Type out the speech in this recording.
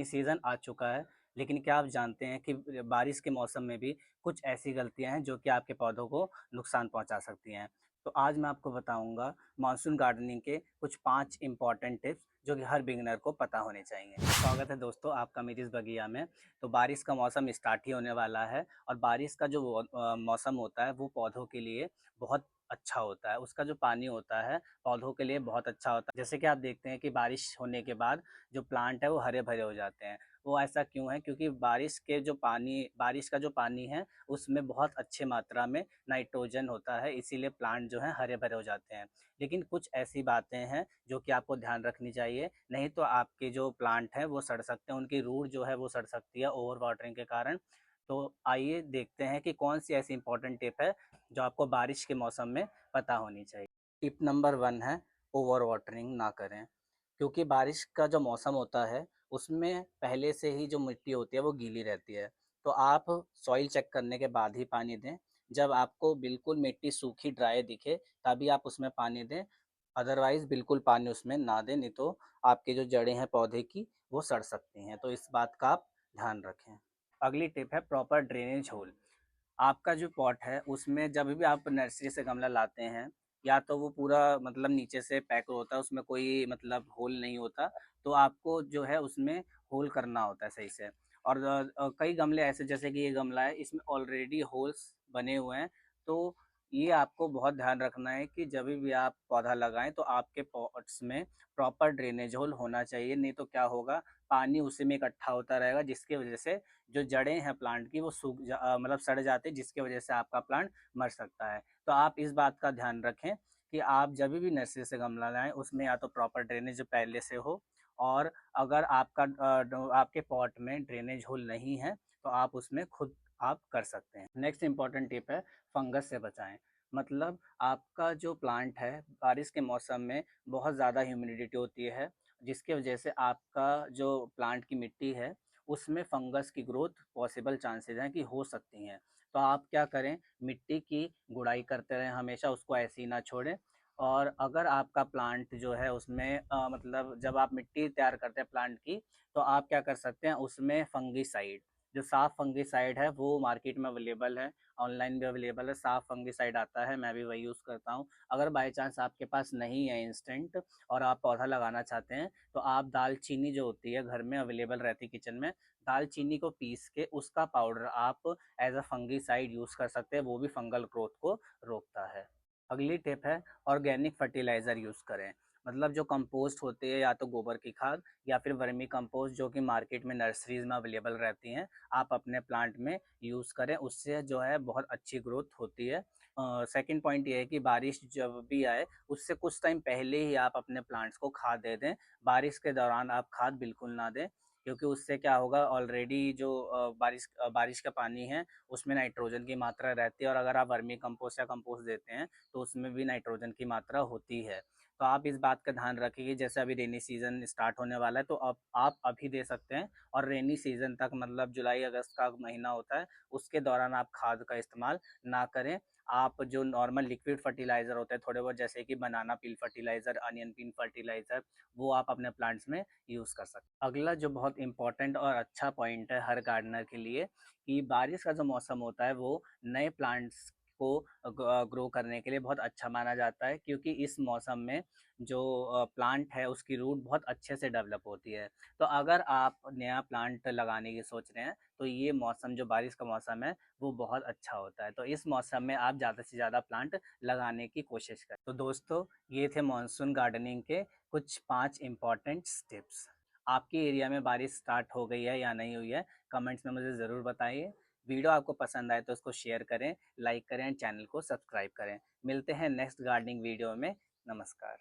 Season आ चुका है, लेकिन क्या आप जानते हैं कि बारिश के मौसम में भी कुछ ऐसी गलतियाँ हैं जो कि आपके पौधों को नुकसान पहुँचा सकती हैं। तो आज मैं आपको बताऊँगा मानसून गार्डनिंग के कुछ 5 इम्पोर्टेंट टिप्स जो कि हर बिगिनर को पता होने चाहिए। स्वागत है दोस्तों आपका मेरी इस बगिया में। तो बारिश का मौसम स्टार्ट ही होने वाला है और बारिश का जो मौसम होता है वो पौधों के लिए बहुत अच्छा होता है। उसका जो पानी होता है पौधों के लिए बहुत अच्छा होता है। जैसे कि आप देखते हैं कि बारिश होने के बाद जो प्लांट है वो हरे-भरे हो जाते हैं। वो ऐसा क्यों है? क्योंकि बारिश का जो पानी है उसमें बहुत अच्छे मात्रा में नाइट्रोजन होता है, इसीलिए प्लांट जो हैं हरे-भरे हो जाते हैं। लेकिन कुछ ऐसी बातें हैं जो कि आपको ध्यान रखनी चाहिए, नहीं तो आपके जो प्लांट हैं वो सड़ सकते हैं, उनकी रूट जो है वो सड़ सकती है ओवर वाटरिंग के कारण। तो आइए देखते हैं कि कौन-सी ऐसी इम्पोर्टेंट टिप है जो आपको बारिश के मौसम में पता होनी चाहिए। टिप नंबर 1 है ओवर वाटरिंग ना करें, क्योंकि बारिश का जो मौसम होता है उसमें पहले से ही जो मिट्टी होती है वो गीली रहती है। तो आप सॉइल चेक करने के बाद ही पानी दें। जब आपको बिल्कुल मिट्टी सूखी ड्राई दिखे तभी आप उसमें पानी दें, अदरवाइज़ बिल्कुल पानी उसमें ना दें, नहीं तो आपकी जो जड़ें हैं पौधे की वो सड़ सकती हैं। तो इस बात का आप ध्यान रखें। अगली टिप है प्रॉपर ड्रेनेज होल। आपका जो पॉट है उसमें जब भी आप नर्सरी से गमला लाते हैं, या तो वो पूरा मतलब नीचे से पैक होता है, उसमें कोई मतलब होल नहीं होता, तो आपको जो है उसमें होल करना होता है सही से। और कई गमले ऐसे, जैसे कि ये गमला है, इसमें ऑलरेडी होल्स बने हुए हैं, तो ये आपको बहुत ध्यान रखना है कि जब भी आप पौधा लगाएँ तो आपके पॉट्स में प्रॉपर ड्रेनेज होल होना चाहिए, नहीं तो क्या होगा, पानी उसी में इकट्ठा होता रहेगा, जिसकी वजह से जो जड़ें हैं प्लांट की वो मतलब सड़ जाती है, जिसकी वजह से आपका प्लांट मर सकता है। तो आप इस बात का ध्यान रखें कि आप जभी भी नर्सरी से गमला लाएँ उसमें या तो प्रॉपर ड्रेनेज पहले से हो, और अगर आपके पॉट में ड्रेनेज होल नहीं है तो आप उसमें खुद आप कर सकते हैं। नेक्स्ट इम्पोर्टेंट टिप है फंगस से बचाएँ। मतलब आपका जो प्लांट है बारिश के मौसम में बहुत ज़्यादा ह्यूमिडिटी होती है, जिसकी वजह से आपका जो प्लांट की मिट्टी है उसमें फंगस की ग्रोथ पॉसिबल चांसेस हैं कि हो सकती हैं। तो आप क्या करें, मिट्टी की गुड़ाई करते रहें हमेशा, उसको ऐसे ही ना छोड़ें। और अगर आपका प्लांट जो है उसमें मतलब जब आप मिट्टी तैयार करते हैं प्लांट की, तो आप क्या कर सकते हैं उसमें फंगिसाइड, जो साफ फंगिसाइड है वो मार्केट में अवेलेबल है, ऑनलाइन भी अवेलेबल है, साफ फंगिसाइड आता है, मैं भी वही यूज़ करता हूँ। अगर बाय चांस आपके पास नहीं है इंस्टेंट और आप पौधा लगाना चाहते हैं, तो आप दालचीनी जो होती है घर में अवेलेबल रहती है किचन में, दालचीनी को पीस के उसका पाउडर आप एज अ फंगिसाइड यूज़ कर सकते हैं, वो भी फंगल ग्रोथ को रोकता है। अगली टिप है ऑर्गेनिक फर्टिलाइज़र यूज़ करें। मतलब जो कंपोस्ट होती है, या तो गोबर की खाद या फिर वर्मी कंपोस्ट, जो कि मार्केट में नर्सरीज़ में अवेलेबल रहती हैं, आप अपने प्लांट में यूज़ करें, उससे जो है बहुत अच्छी ग्रोथ होती है। सेकंड पॉइंट ये है कि बारिश जब भी आए उससे कुछ टाइम पहले ही आप अपने प्लांट्स को खाद दे दें। बारिश के दौरान आप खाद बिल्कुल ना दें, क्योंकि उससे क्या होगा, ऑलरेडी जो बारिश का पानी है उसमें नाइट्रोजन की मात्रा रहती है, और अगर आप वर्मी कंपोस्ट या कंपोस्ट देते हैं तो उसमें भी नाइट्रोजन की मात्रा होती है। तो आप इस बात का ध्यान रखें कि जैसे अभी रेनी सीज़न स्टार्ट होने वाला है, तो अब आप अभी दे सकते हैं, और रेनी सीज़न तक मतलब जुलाई अगस्त का महीना होता है, उसके दौरान आप खाद का इस्तेमाल ना करें। आप जो नॉर्मल लिक्विड फर्टिलाइज़र होते हैं थोड़े बहुत, जैसे कि banana peel fertiliser, onion peel fertiliser, वो आप अपने प्लांट्स में यूज़ कर सकते हैं। अगला जो बहुत इम्पोर्टेंट और अच्छा पॉइंट है हर गार्डनर के लिए, कि बारिश का जो मौसम होता है वो नए प्लांट्स को ग्रो करने के लिए बहुत अच्छा माना जाता है, क्योंकि इस मौसम में जो प्लांट है उसकी रूट बहुत अच्छे से डेवलप होती है। तो अगर आप नया प्लांट लगाने की सोच रहे हैं तो ये मौसम, जो बारिश का मौसम है, वो बहुत अच्छा होता है। तो इस मौसम में आप ज़्यादा से ज़्यादा प्लांट लगाने की कोशिश करें। तो दोस्तों, ये थे मानसून गार्डनिंग के कुछ 5 इम्पॉर्टेंट टिप्स। आपके एरिया में बारिश स्टार्ट हो गई है या नहीं हुई है, कमेंट्स में मुझे ज़रूर बताइए। वीडियो आपको पसंद आए तो उसको शेयर करें, लाइक करें, चैनल को सब्सक्राइब करें। मिलते हैं नेक्स्ट गार्डनिंग वीडियो में। नमस्कार।